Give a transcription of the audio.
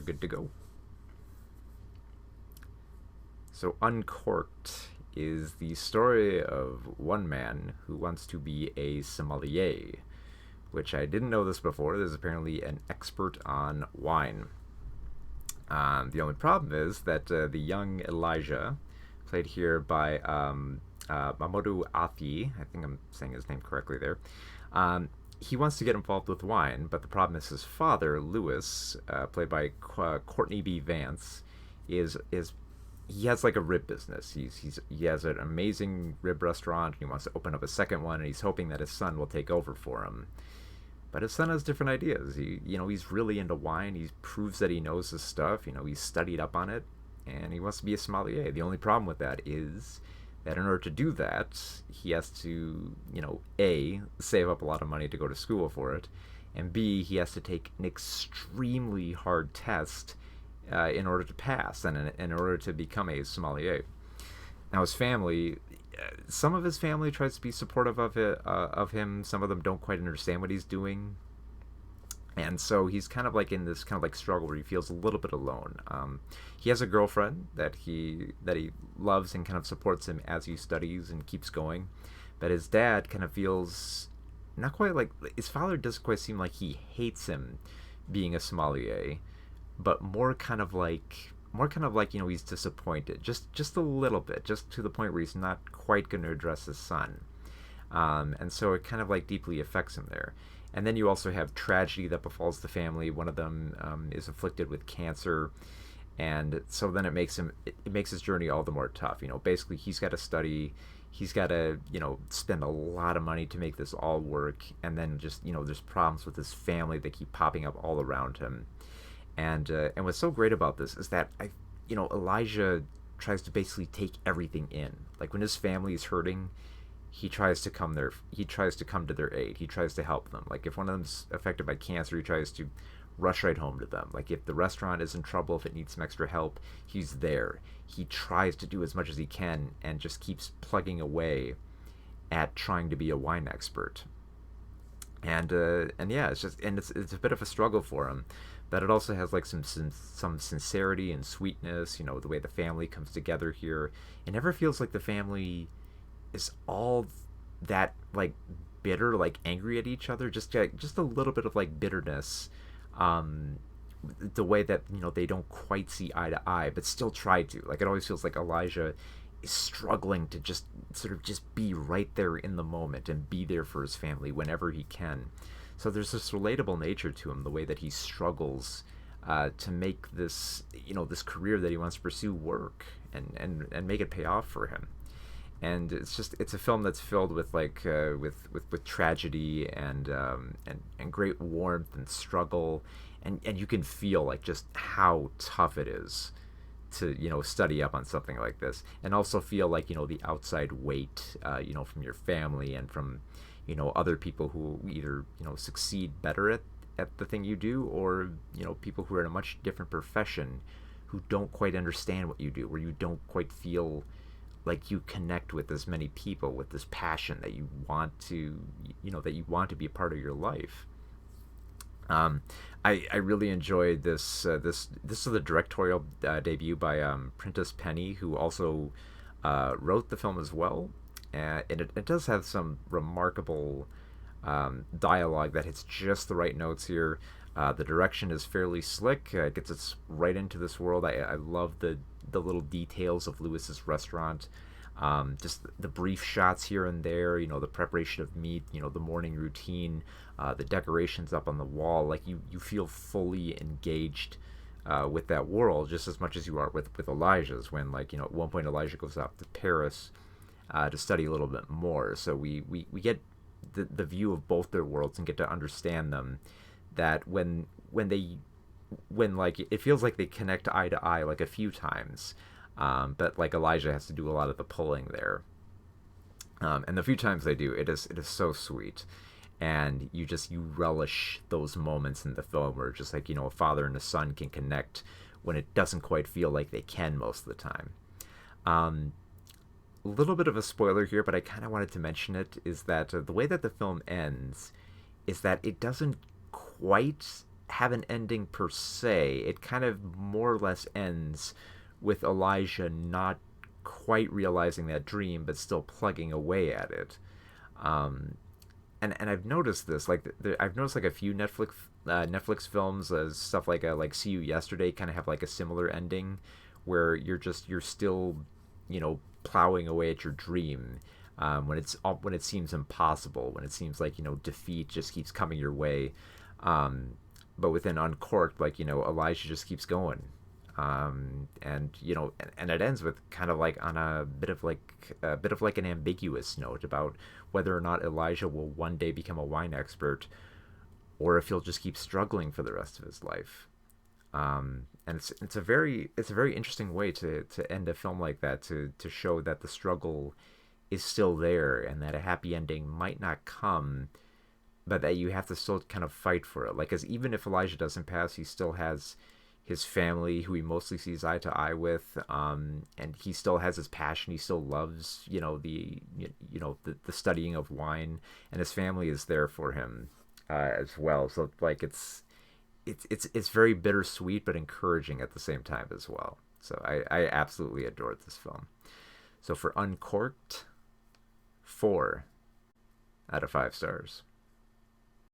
are good to go. So, Uncorked is the story of one man who wants to be a sommelier, which I didn't know this before. There's apparently an expert on wine. The only problem is that the young Elijah, played here by Mamoru Athi, I think I'm saying his name correctly there, he wants to get involved with wine, but the problem is his father, Lewis, played by Courtney B. Vance, is he has like a rib business. He has an amazing rib restaurant, and he wants to open up a second one, and he's hoping that his son will take over for him. But his son has different ideas. He's really into wine. He proves that he knows his stuff. He's studied up on it, and he wants to be a sommelier. The only problem with that is that in order to do that, he has to, A, save up a lot of money to go to school for it, and B, he has to take an extremely hard test in order to pass and in order to become a sommelier. Now, his family, some of his family tries to be supportive of him. Some of them don't quite understand what he's doing, and so he's kind of like in this kind of like struggle where he feels a little bit alone. He has a girlfriend that he loves and kind of supports him as he studies and keeps going, but his dad kind of feels not quite like his father doesn't quite seem like he hates him being a sommelier, but more kind of like he's disappointed just a little bit, just to the point where he's not quite going to address his son, and so it kind of like deeply affects him there. And then you also have tragedy that befalls the family. One of them is afflicted with cancer, and so then it makes his journey all the more tough. Basically he's got to study, he's got to spend a lot of money to make this all work, and then just there's problems with his family that keep popping up all around him. And what's so great about this is that Elijah tries to basically take everything in. Like when his family is hurting, he tries to come there. He tries to come to their aid. He tries to help them. Like if one of them's affected by cancer, he tries to rush right home to them. Like if the restaurant is in trouble, if it needs some extra help, he's there. He tries to do as much as he can and just keeps plugging away at trying to be a wine expert. And yeah, it's a bit of a struggle for him, but it also has like some sincerity and sweetness. The way the family comes together here, it never feels like the family is all that like bitter, like angry at each other. Just a little bit of like bitterness, the way that they don't quite see eye to eye, but still try to. Like it always feels like Elijah is struggling to just sort of just be right there in the moment and be there for his family whenever he can. So there's this relatable nature to him, the way that he struggles to make this career that he wants to pursue work and make it pay off for him. And it's a film that's filled with like with tragedy and great warmth and struggle, and you can feel like just how tough it is to study up on something like this, and also feel like the outside weight from your family and from other people who either succeed better at the thing you do, or people who are in a much different profession who don't quite understand what you do, where you don't quite feel like you connect with as many people with this passion that you want to be a part of your life. I really enjoyed this. This is the directorial debut by Prentice Penny, who also wrote the film as well, and it does have some remarkable dialogue that hits just the right notes here. The direction is fairly slick. It gets us right into this world. I love the little details of Lewis's restaurant. Just the brief shots here and there, the preparation of meat, the morning routine, the decorations up on the wall. Like you feel fully engaged with that world just as much as you are with Elijah's. When at one point Elijah goes out to Paris to study a little bit more. So we get the view of both their worlds and get to understand them. That when like it feels like they connect eye to eye like a few times, but like Elijah has to do a lot of the pulling there, and the few times they do, it is so sweet, and you relish those moments in the film where just like a father and a son can connect when it doesn't quite feel like they can most of the time. A little bit of a spoiler here, but I kind of wanted to mention it, is that the way that the film ends is that it doesn't quite have an ending per se. It kind of more or less ends with Elijah not quite realizing that dream, but still plugging away at it. Um, and I've noticed this. Like I've noticed like a few Netflix films, stuff like See You Yesterday, kind of have like a similar ending, where you're still, plowing away at your dream. When it seems impossible, when it seems like defeat just keeps coming your way, but within Uncorked, like Elijah just keeps going, and it ends with kind of like on a bit of like an ambiguous note about whether or not Elijah will one day become a wine expert, or if he'll just keep struggling for the rest of his life. And it's a very interesting way to end a film like that, to show that the struggle is still there and that a happy ending might not come, but that you have to still kind of fight for it. Like, as even if Elijah doesn't pass, he still has his family who he mostly sees eye to eye with, and he still has his passion. He still loves, the studying of wine, and his family is there for him as well. So like it's very bittersweet but encouraging at the same time as well. So I absolutely adored this film. So for Uncorked, 4 out of 5 stars.